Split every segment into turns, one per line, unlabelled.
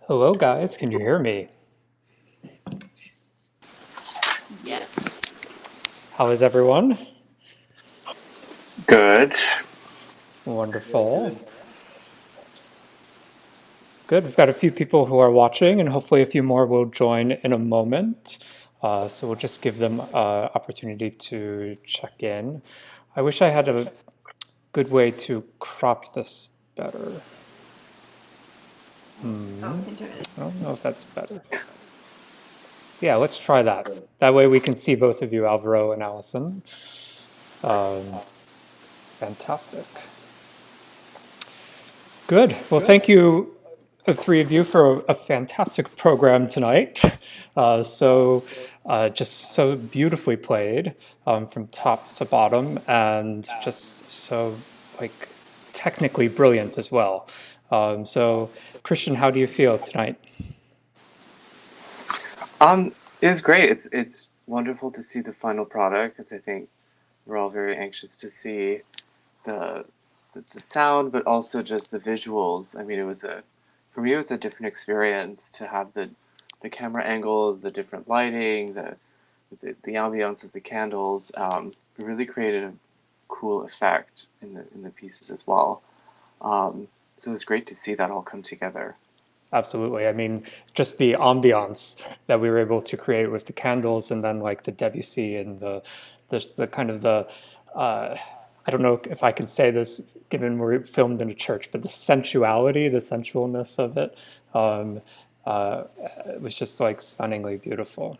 Hello, guys. Can you hear me?
Yes.
How is everyone?
Good.
Good,
Wonderful.
good.
Good. We've got a few people who are watching, and hopefully a few more will join in a moment. So we'll just give them opportunity to check in. I wish I had a good way to crop this better.
Oh, we can turn it.
I don't know if that's better. Yeah, let's try that. That way we can see both of you, Alvaro and Allison. Fantastic. Good. Well, thank you, the three of you, for a fantastic program tonight. Just so beautifully played from top to bottom, and just so like technically brilliant as well. Christian, how do you feel tonight?
It was great. It's wonderful to see the final product because I think we're all very anxious to see the, the sound, but also just the visuals. I mean, for me, it was a different experience to have the camera angles, the different lighting, the ambiance of the candles. It really created a cool effect in the pieces as well. So it was great to see that all come together.
Absolutely. I mean, just the ambiance that we were able to create with the candles, and then like the Debussy and the kind of the I don't know if I can say this given we're filmed in a church, but the sensuality, the sensualness of it, um, uh, it was just like stunningly beautiful.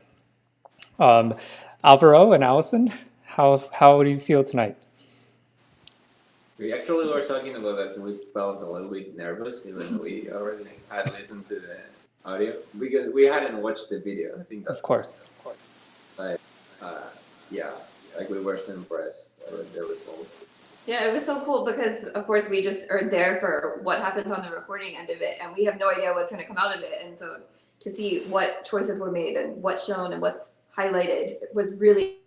Um, Alvaro and Allison, how do you feel tonight?
We actually were talking about that. We felt a little bit nervous, even we already had listened to the audio because we hadn't watched the video. I think
Of
that's why.
course.
Like, uh, yeah, like we were so impressed with the results.
Yeah, it was so cool because, of course, we just are there for what happens on the recording end of it, and we have no idea what's going to come out of it. And so, to see what choices were made and what's shown and what's highlighted was really.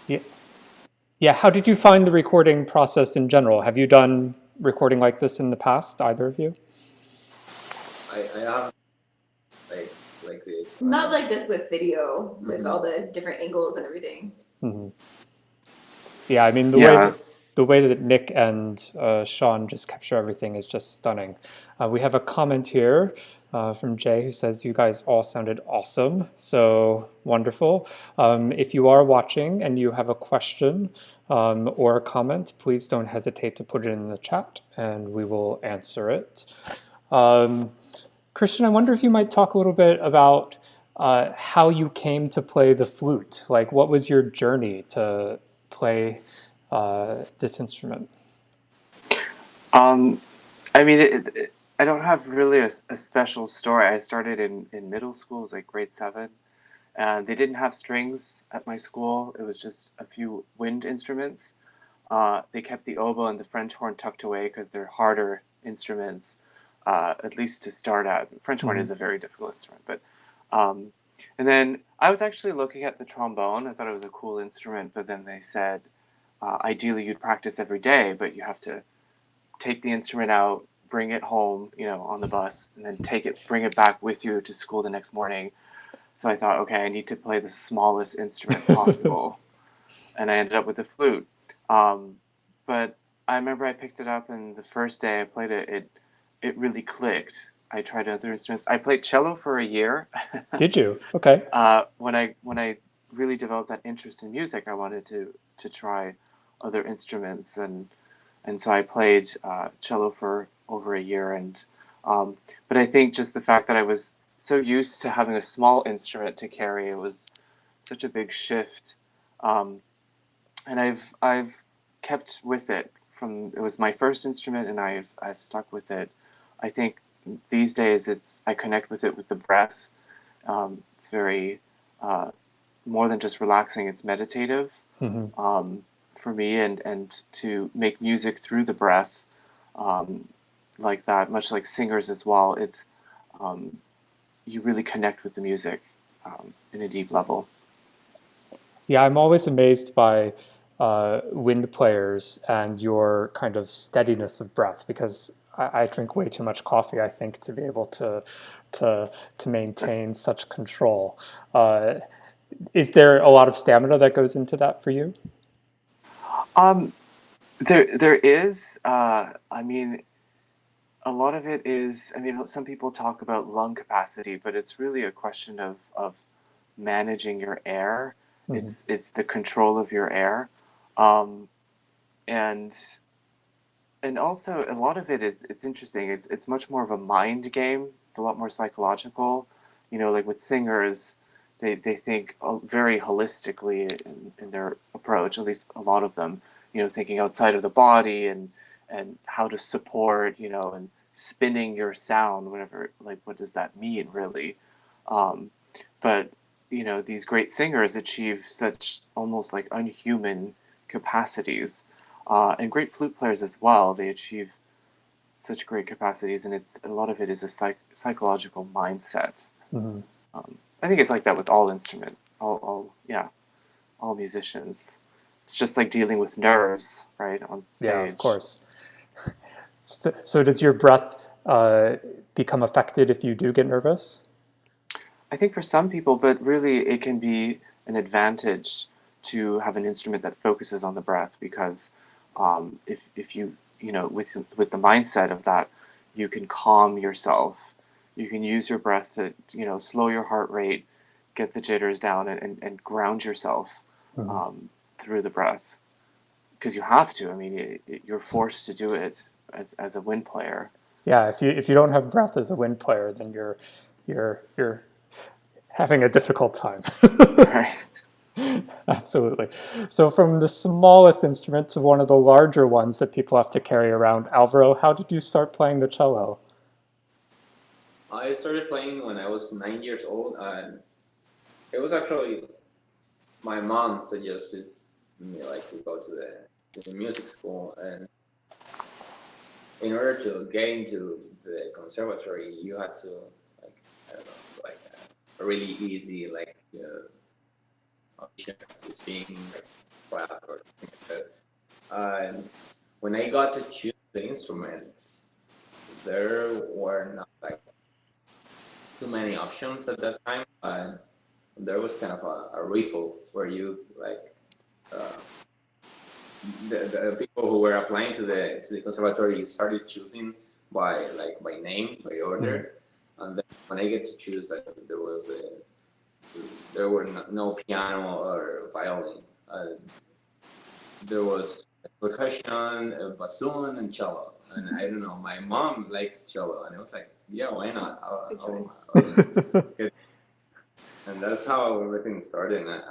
Yeah. Yeah. How did you find the recording process in general? Have you done recording like this in the past, either of you?
I have like this.
Not like this with video, with all
Mhm.
the different angles and everything.
Mm-hmm. Yeah, I mean
Yeah.
the way that Nick and Sean just capture everything is just stunning. We have a comment here from Jay who says you guys all sounded awesome, so wonderful. If you are watching and you have a question or a comment, please don't hesitate to put it in the chat, and we will answer it. Um, Christian, I wonder if you might talk a little bit about how you came to play the flute. Like, what was your journey to play this instrument?
Um, I mean, I don't have really a special story. I started in middle school, it was like grade seven, and they didn't have strings at my school. It was just a few wind instruments. They kept the oboe and the French horn tucked away because they're harder instruments, at least to start at. French horn
Mm-hmm.
is a very difficult instrument, but um, and then I was actually looking at the trombone. I thought it was a cool instrument, but then they said ideally you'd practice every day, but you have to take the instrument out, bring it home, on the bus, and then bring it back with you to school the next morning. So I thought, okay, I need to play the smallest instrument possible, and I ended up with the flute. Um, but I remember I picked it up, and the first day I played it, it really clicked. I tried other instruments. I played cello for a year.
Did you? Okay.
When I really developed that interest in music, I wanted to try other instruments, and so I played cello for over a year. Um, but I think just the fact that I was so used to having a small instrument to carry, it was such a big shift. Um, and I've kept with it from it was my first instrument, and I've stuck with it. I think these days I connect with it with the breath. It's very uh, more than just relaxing; it's meditative
Mm-hmm.
um, for me, and to make music through the breath um, like that, much like singers as well. It's um, you really connect with the music in a deep level.
Yeah, I'm always amazed by wind players and your kind of steadiness of breath? Because I drink way too much coffee, I think, to be able to maintain such control. Is there a lot of stamina that goes into that for you?
There is. I mean, a lot of it is. I mean, some people talk about lung capacity, but it's really a question of managing your air.
Mm-hmm.
It's the control of your air, um, and also a lot of it is. It's interesting. It's much more of a mind game. It's a lot more psychological. You know, like with singers, they think very holistically in their approach. At least a lot of them. You know, thinking outside of the body and how to support. You know, and spinning your sound. Whatever. Like, what does that mean, really? Um, but you know, these great singers achieve such almost like unhuman capacities, and great flute players as well. They achieve such great capacities, and it's a lot of it is a psychological mindset.
Mm-hmm.
I think it's like that with all all musicians. It's just like dealing with nerves, right, on stage.
Yeah, of course. So does your breath become affected if you do get nervous?
I think for some people, but really it can be an advantage to have an instrument that focuses on the breath, because if you know with the mindset of that, you can calm yourself. You can use your breath to slow your heart rate, get the jitters down, and ground yourself through the breath, because you have to. I mean, you're forced to do it as a wind player.
Yeah, if you don't have breath as a wind player, then you're having a difficult time.
Right.
Absolutely. So from the smallest instrument to one of the larger ones that people have to carry around, Álvaro, how did you start playing the cello?
I started playing when I was 9 years old, and it was actually my mom suggested me like to go to the music school, and in order to get into the conservatory, you had to like I don't know like a really easy like audition to sing like rap or something like that. And when I got to choose the instrument, there were not like too many options at that time, and there was kind of a riffle where you like uh, the people who were applying to the conservatory started choosing by name, by order, and then when I get to choose, like there were no piano or violin. There was percussion, a bassoon, and cello. And I don't know, my mom likes cello, and I was like, yeah, why not? And that's how everything started. And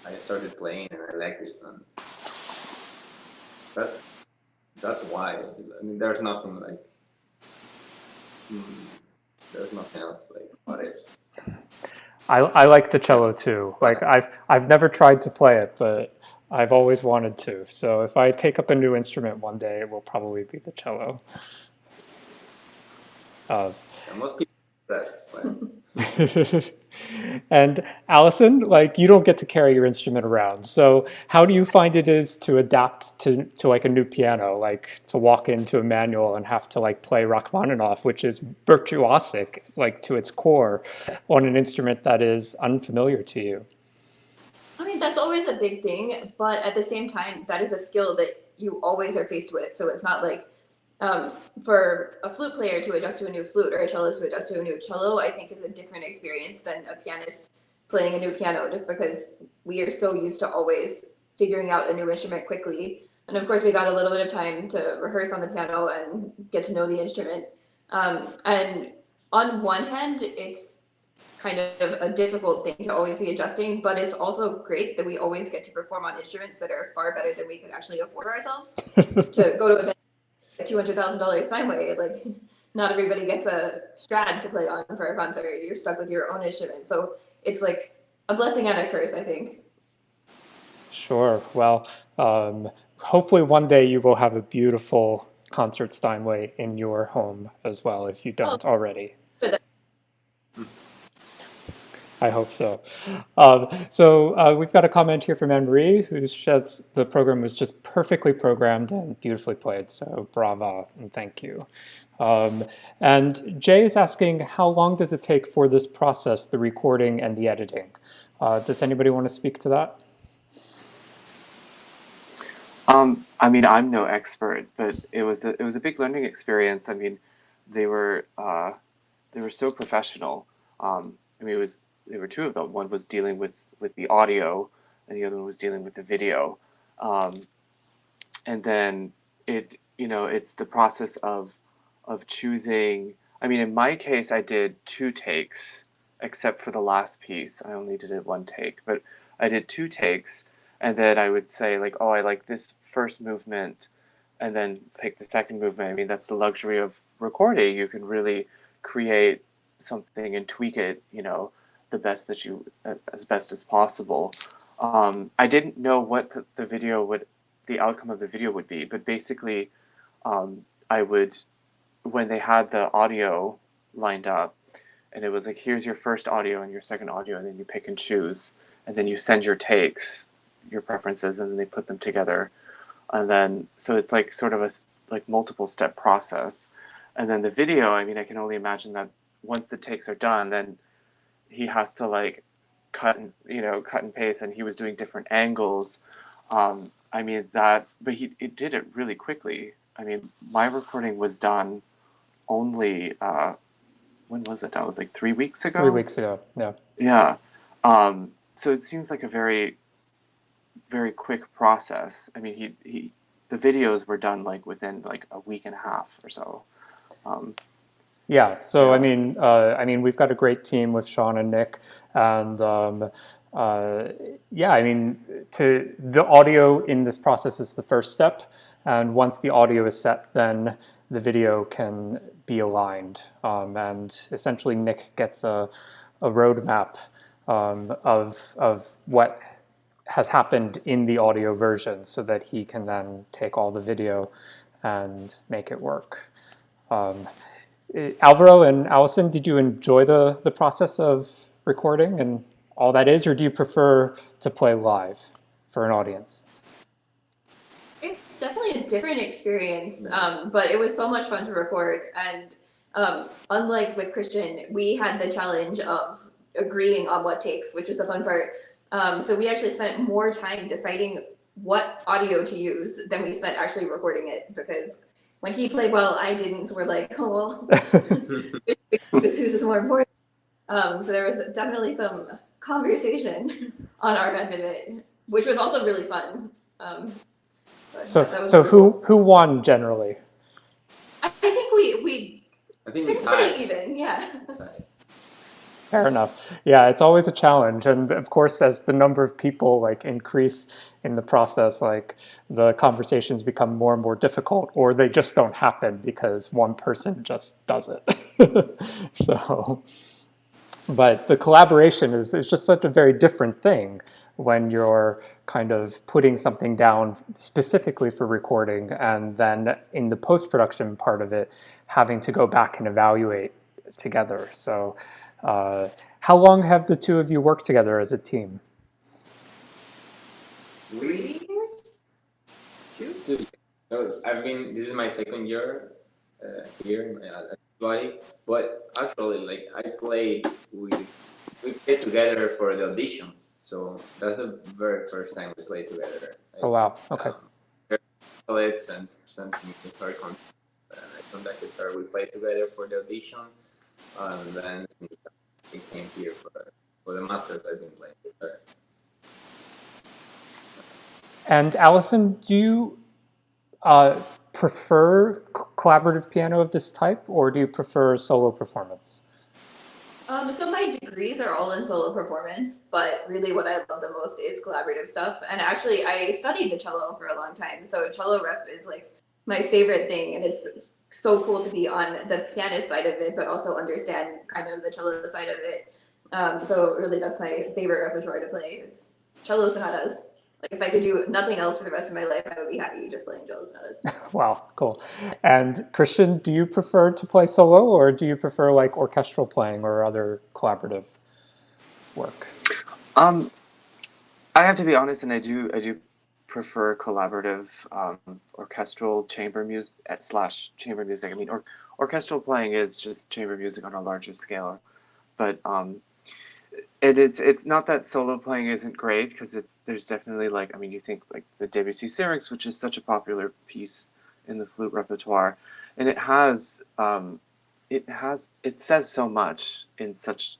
I started playing, and I liked it. And that's why. I mean, there's nothing like there's nothing else like about it.
I like the cello too. Like I've never tried to play it, but I've always wanted to. So if I take up a new instrument one day, it will probably be the cello.
Most people do that. But...
And Allison, like you don't get to carry your instrument around. So how do you find it is to adapt to like a new piano, like to walk into Emmanuel and have to like play Rachmaninoff, which is virtuosic, like to its core, on an instrument that is unfamiliar to you?
I mean, that's always a big thing, but at the same time, that is a skill that you always are faced with. So it's not like for a flute player to adjust to a new flute or a cellist to adjust to a new cello, I think is a different experience than a pianist playing a new piano, just because we are so used to always figuring out a new instrument quickly. And of course, we got a little bit of time to rehearse on the piano and get to know the instrument. And on one hand, it's kind of a difficult thing to always be adjusting, but it's also great that we always get to perform on instruments that are far better than we could actually afford ourselves. To go to a $200,000 Steinway, like not everybody gets a Strad to play on for a concert. You're stuck with your own instrument, so it's like a blessing and a curse, I think.
Sure. Well, hopefully one day you will have a beautiful concert Steinway in your home as well, if you don't already. I hope so. We've got a comment here from Anne-Marie who says the program was just perfectly programmed and beautifully played. So brava and thank you. And Jay is asking, how long does it take for this process, the recording and the editing? Does anybody want to speak to that?
I mean, I'm no expert, but it was a big learning experience. I mean, they were so professional. I mean, there were two of them. One was dealing with the audio, and the other one was dealing with the video. Um, and then it's the process of choosing. I mean, in my case, I did 2 takes, except for the last piece. I only did it 1 take, but I did 2 takes, and then I would say like, oh, I like this first movement, and then pick the second movement. I mean, that's the luxury of recording. You can really create something and tweak it, the best that you as best as possible. I didn't know what the outcome of the video would be, but basically, I would, when they had the audio lined up, and it was like, here's your first audio and your second audio, and then you pick and choose, and then you send your takes, your preferences, and then they put them together. And then, so it's like sort of a like multiple step process. And then the video, I mean, I can only imagine that once the takes are done, then he has to like cut and paste, and he was doing different angles. I mean that, but it did it really quickly. I mean, my recording was done only when was it? That was like 3 weeks ago.
3 weeks ago, yeah.
Yeah. So it seems like a very, very quick process. I mean, the videos were done like within like a week and a half or so.
Yeah, so
Yeah.
I mean, we've got a great team with Sean and Nick, and yeah, I mean, the audio in this process is the first step, and once the audio is set, then the video can be aligned, and essentially Nick gets a roadmap of what has happened in the audio version, so that he can then take all the video and make it work. Álvaro and Allison, did you enjoy the process of recording and all that is, or do you prefer to play live for an audience?
It's definitely a different experience, but it was so much fun to record. And unlike with Christian, we had the challenge of agreeing on what takes, which is the fun part. So we actually spent more time deciding what audio to use than we spent actually recording it, because when he played well, I didn't. So we're like, oh, well, whose is more important? So there was definitely some conversation on our end of it, which was also really fun.
So
really
who won generally?
I think we
I think we
it's
tied.
pretty even, yeah.
Fair enough. Yeah, it's always a challenge, and of course, as the number of people like increase in the process, like the conversations become more and more difficult, or they just don't happen because one person just does it. So, but the collaboration is just such a very different thing when you're kind of putting something down specifically for recording, and then in the post-production part of it, having to go back and evaluate together. So. How long have the two of you worked together as a team?
3 years?
2 years. So this is my second year here at Body, but actually, like we played together for the auditions. So that's the very first time we played together.
Oh wow! Okay.
Alex and sent me her contact, and I contacted her. We played together for the audition, and then we came here for the masters. I've been playing with her.
And Allison, do you prefer collaborative piano of this type, or do you prefer solo performance?
So my degrees are all in solo performance, but really what I love the most is collaborative stuff. And actually, I studied the cello for a long time, so cello rep is like my favorite thing, and it's so cool to be on the pianist side of it, but also understand kind of the cello side of it. So really, that's my favorite repertoire to play is cello sonatas. Like if I could do nothing else for the rest of my life, I would be happy just playing cello sonatas.
Wow, cool. And Christian, do you prefer to play solo, or do you prefer like orchestral playing or other collaborative? work?
I have to be honest, and I do prefer collaborative orchestral chamber music / chamber music. I mean, orchestral playing is just chamber music on a larger scale, but it's not that solo playing isn't great, because there's definitely, like, I mean, you think like the Debussy Syrinx, which is such a popular piece in the flute repertoire, and it says so much in such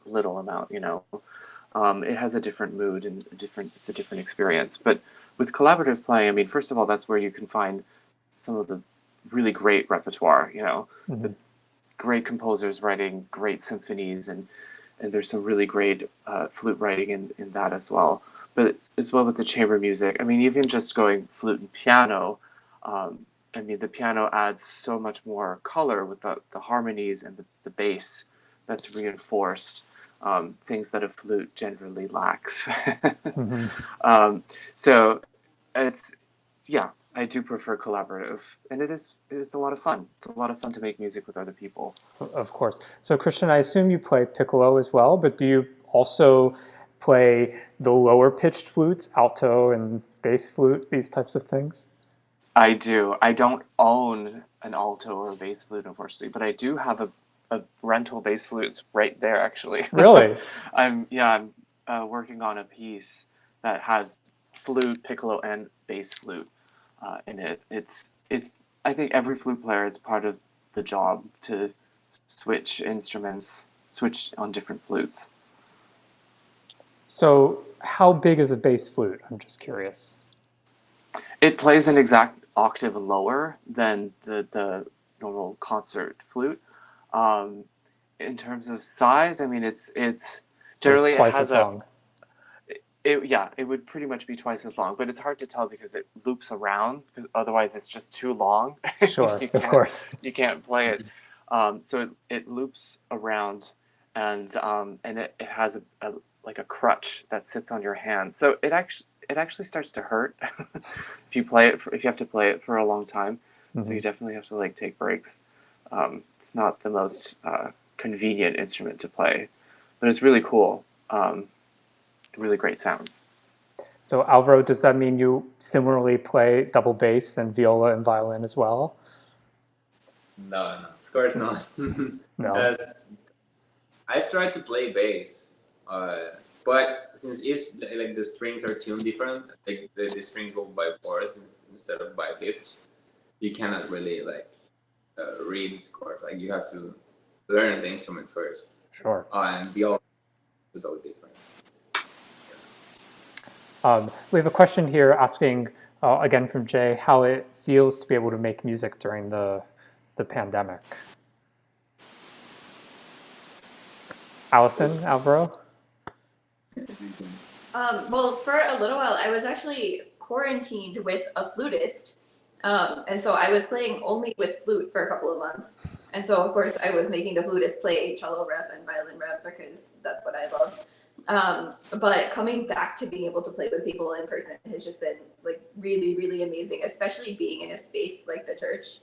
little amount, you know. It has a different mood and it's a different experience. But with collaborative playing, I mean, first of all, that's where you can find some of the really great repertoire, you know, the great composers writing great symphonies, and there's some really great flute writing in that as well. But as well with the chamber music, I mean, even just going flute and piano, I mean, the piano adds so much more color with the harmonies and the bass that's reinforced, things that a flute generally lacks. So it's, yeah, I do prefer collaborative, and it is a lot of fun. It's a lot of fun to make music with other people.
Of course. So Christian, I assume you play piccolo as well, but do you also play the lower pitched flutes, alto and bass flute, these types of things?
I do. I don't own an alto or a bass flute, unfortunately, but I do have a rental bass flute. It's right there, actually.
Really?
I'm working on a piece that has flute, piccolo, and bass flute in it. It's I think every flute player, it's part of the job to switch instruments, switch on different flutes.
So how big is a bass flute? I'm just curious.
It plays an exact octave lower than the normal concert flute. In terms of size, I mean, it's generally,
it's twice
it has
as long.
it would pretty much be twice as long, but it's hard to tell because it loops around, because otherwise it's just too long.
Sure, of course.
You can't play it. So it loops around, and it has like a crutch that sits on your hand. So it actually starts to hurt if you have to play it for a long time. So you definitely have to, like, take breaks. It's not the most convenient instrument to play, but it's really cool. Really great sounds.
So Álvaro, does that mean you similarly play double bass and viola and violin as well?
No, of course not.
No.
I've tried to play bass, but since it's like the strings are tuned different, like the strings go by fourths instead of by fifths, you cannot really like read these chords. Like, you have to learn the instrument first.
Sure.
And viola is all different.
We have a question here asking, again from Jay, how it feels to be able to make music during the pandemic. Allison, Álvaro?
Well, for a little while, I was actually quarantined with a flutist. And so I was playing only with flute for a couple of months. And so, of course, I was making the flutist play cello rep and violin rep because that's what I love. But coming back to being able to play with people in person has just been, like, really, really amazing, especially being in a space like the church.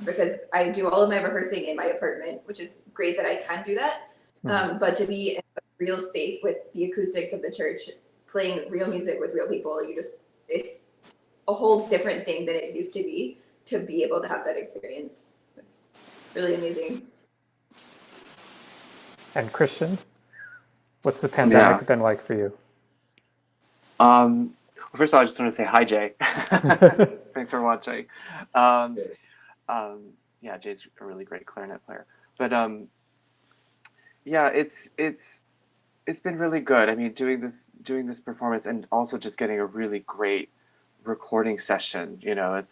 Because I do all of my rehearsing in my apartment, which is great that I can do that. But to be in a real space with the acoustics of the church, playing real music with real people, it's a whole different thing than it used to be able to have that experience. It's really amazing.
And Christian, what's the pandemic been like for you?
Well, first of all, I just want to say hi, Jay. Thanks for watching. Yeah, Jay's a really great clarinet player. But yeah, it's been really good. I mean, doing this performance, and also just getting a really great recording session. You know,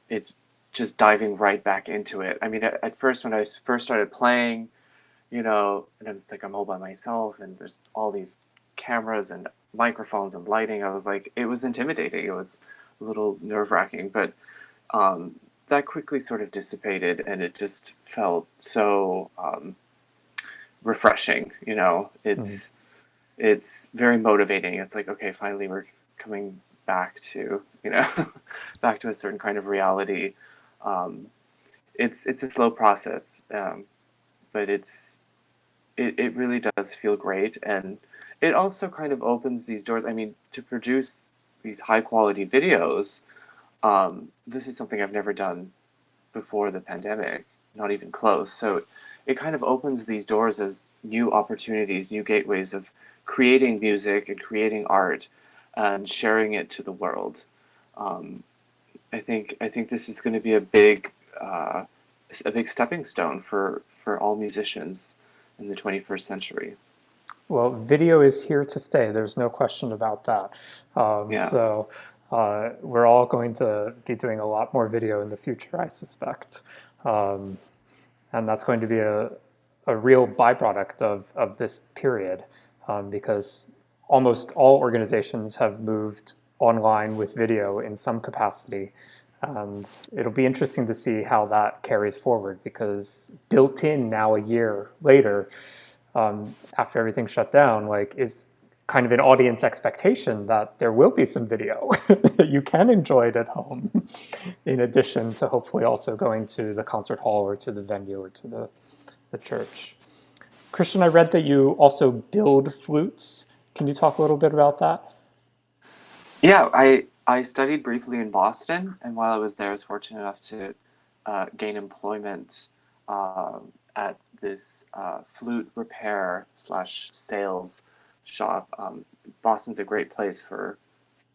it's just diving right back into it. I mean, at first, when I first started playing, you know, and I was like, I'm all by myself, and there's all these cameras and microphones and lighting. I was like, it was intimidating. It was a little nerve-wracking, but that quickly sort of dissipated, and it just felt so refreshing. You know, it's very motivating. It's like, okay, finally we're coming back to, you know, back to a certain kind of reality. It's a slow process, but it really does feel great, and it also kind of opens these doors. I mean, to produce these high quality videos, this is something I've never done before the pandemic, not even close. So it kind of opens these doors as new opportunities, new gateways of creating music and creating art and sharing it to the world. Um, I think this is going to be uh, a big stepping stone for all musicians in the 21st century.
Well, video is here to stay. There's no question about that.
Yeah.
We're all going to be doing a lot more video in the future, I suspect. Um, and that's going to be a real byproduct of this period, because almost all organizations have moved online with video in some capacity. And it'll be interesting to see how that carries forward, because built in now a year later, after everything shut down, like, is kind of an audience expectation that there will be some video that you can enjoy it at home, in addition to hopefully also going to the concert hall or to the venue or to the church. Christian, I read that you also build flutes. Can you talk a little bit about that?
Yeah, I studied briefly in Boston, and while I was there, I was fortunate enough to gain employment at this flute repair slash sales shop. Boston's a great place for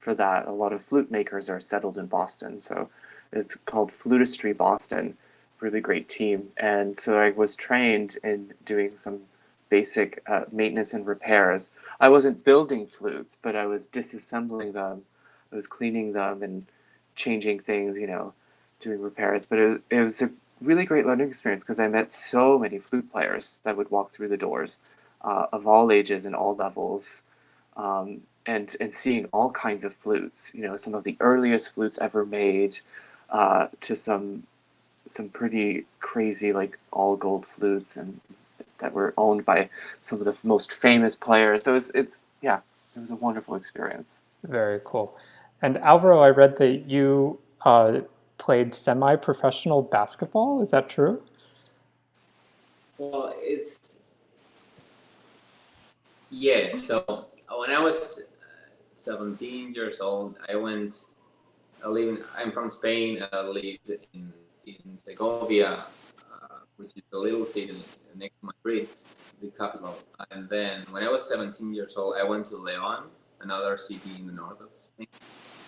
that. A lot of flute makers are settled in Boston, so it's called Flutistry Boston. Really great team, and so I was trained in doing some basic maintenance and repairs. I wasn't building flutes, but I was disassembling them. I was cleaning them and changing things, doing repairs. But it was a really great learning experience because I met so many flute players that would walk through the doors of all ages and all levels. And seeing all kinds of flutes, some of the earliest flutes ever made, to some pretty crazy like all gold flutes and that were owned by some of the most famous players. So it was a wonderful experience.
Very cool. And Alvaro, I read that you played semi-professional basketball. Is that true?
Well, yeah. So when I was 17 years old, I'm from Spain. I lived in Segovia, which is a little city next to Madrid, the capital. And then when I was 17 years old, I went to León, another city in the north of Spain,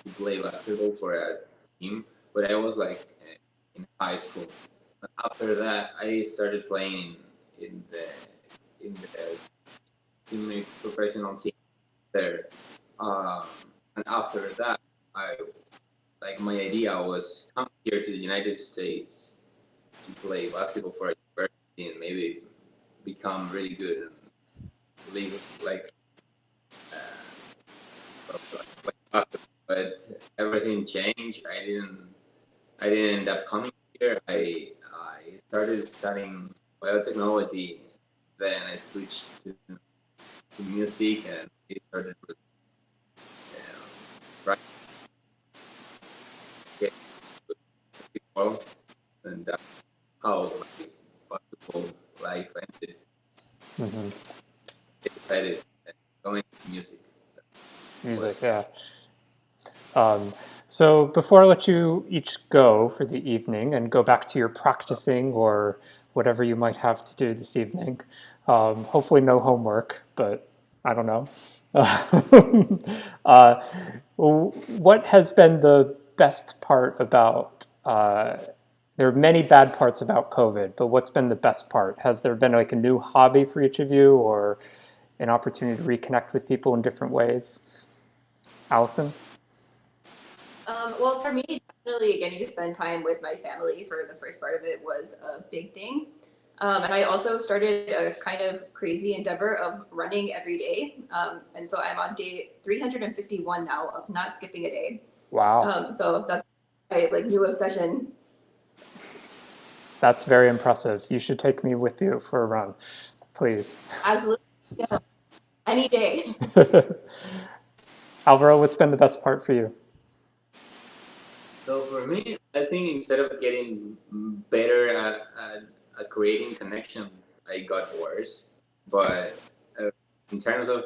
to play basketball for a team. But I was like in high school. After that, I started playing in the semi-professional team there. Um, and after that, I like my idea was come here to the United States to play basketball for a university and maybe become really good and leave like basketball. But everything changed. I didn't end up coming here. I started studying biotechnology. Then I switched to music and I started with writing well, and that's how my basketball life ended.
Mm-hmm.
Decided going to music.
Music, yeah. So before I let you each go for the evening and go back to your practicing or whatever you might have to do this evening, hopefully no homework, but I don't know. uh, what has been the best part about, there are many bad parts about COVID, but what's been the best part? Has there been like a new hobby for each of you or an opportunity to reconnect with people in different ways? Allison?
Well, for me, definitely getting to spend time with my family for the first part of it was a big thing. And I also started a kind of crazy endeavor of running every day. And so I'm on day 351 now of not skipping a day.
Wow.
So that's my like new obsession.
That's very impressive. You should take me with you for a run, please.
Absolutely. Yeah. Any day.
Alvaro, what's been the best part for you?
So for me, I think instead of getting better at creating connections, I got worse. But in terms of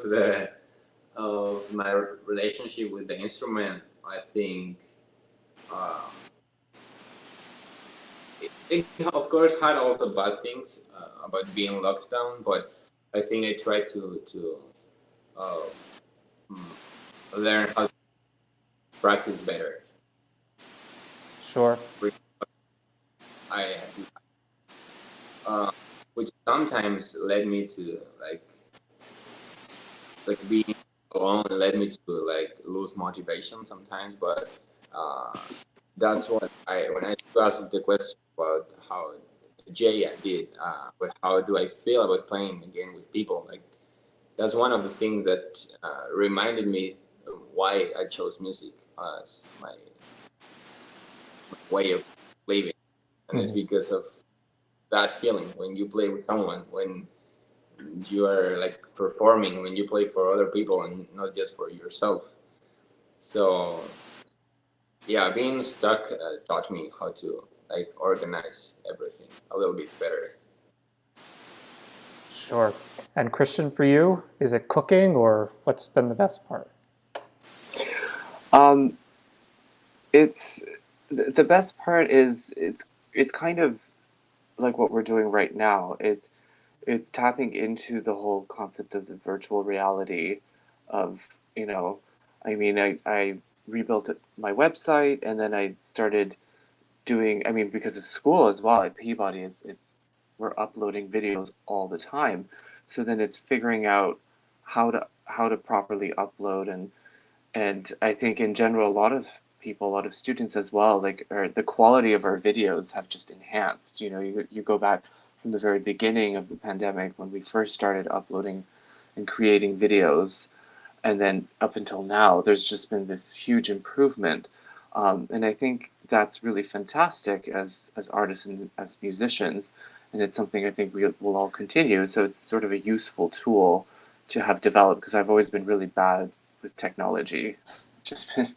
my relationship with the instrument, I think it of course had also bad things about being locked down, but I think I tried to uh, learn how to practice better.
Sure.
I which sometimes led me to being alone led me to lose motivation sometimes, but that's what when I asked the question about how Jay did, but how do I feel about playing again with people? Like that's one of the things that reminded me of why I chose music as my way of living, and it's because of that feeling when you play with someone, when you are like performing, when you play for other people and not just for yourself. So yeah, being stuck taught me how to like organize everything a little bit better.
Sure. And Christian, for you, is it cooking or what's been the best part?
It's the best part is it's kind of like what we're doing right now. It's tapping into the whole concept of the virtual reality of, you know, I mean, I rebuilt my website and then I started doing, I mean, because of school as well at Peabody, it's we're uploading videos all the time. So then it's figuring out how to properly upload and I think in general, a lot of people, a lot of students as well, like, or the quality of our videos have just enhanced. You know, you go back from the very beginning of the pandemic when we first started uploading and creating videos, and then up until now, there's just been this huge improvement. And I think that's really fantastic as artists and as musicians, and it's something I think we will all continue. So it's sort of a useful tool to have developed because I've always been really bad with technology. Just been,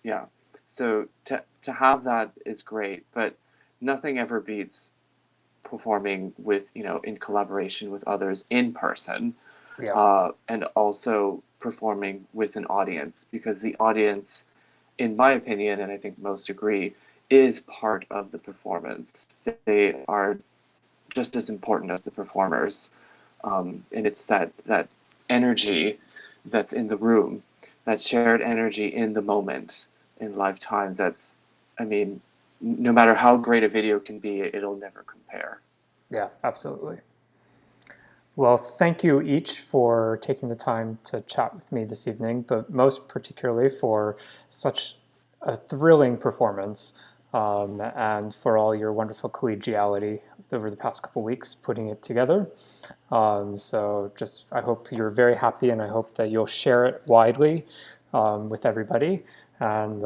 yeah. So to have that is great, but nothing ever beats performing with, you know, in collaboration with others in person,
Yeah.
and also performing with an audience, because the audience, in my opinion, and I think most agree, is part of the performance. They are just as important as the performers, and it's that energy that's in the room, that shared energy in the moment, in lifetime. That's, I mean, no matter how great a video can be, it'll never compare.
Yeah, absolutely. Well, thank you each for taking the time to chat with me this evening, but most particularly for such a thrilling performance, and for all your wonderful collegiality over the past couple weeks putting it together. So just, I hope you're very happy, and I hope that you'll share it widely with everybody, and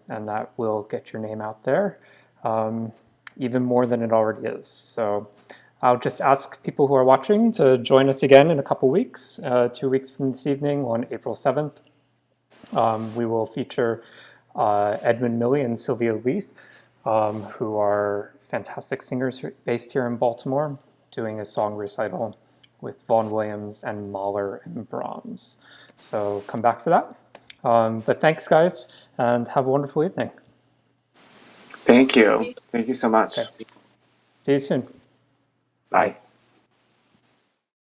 that will get your name out there even more than it already is. So I'll just ask people who are watching to join us again in a couple weeks, 2 weeks from this evening on April 7th. We will feature Edmund Milley and Sylvia Leith, who are fantastic singers based here in Baltimore, doing a song recital with Vaughan Williams and Mahler and Brahms. So come back for that. But thanks, guys, and have a wonderful evening.
Thank you. Thank you so much.
Okay. See you soon.
Bye.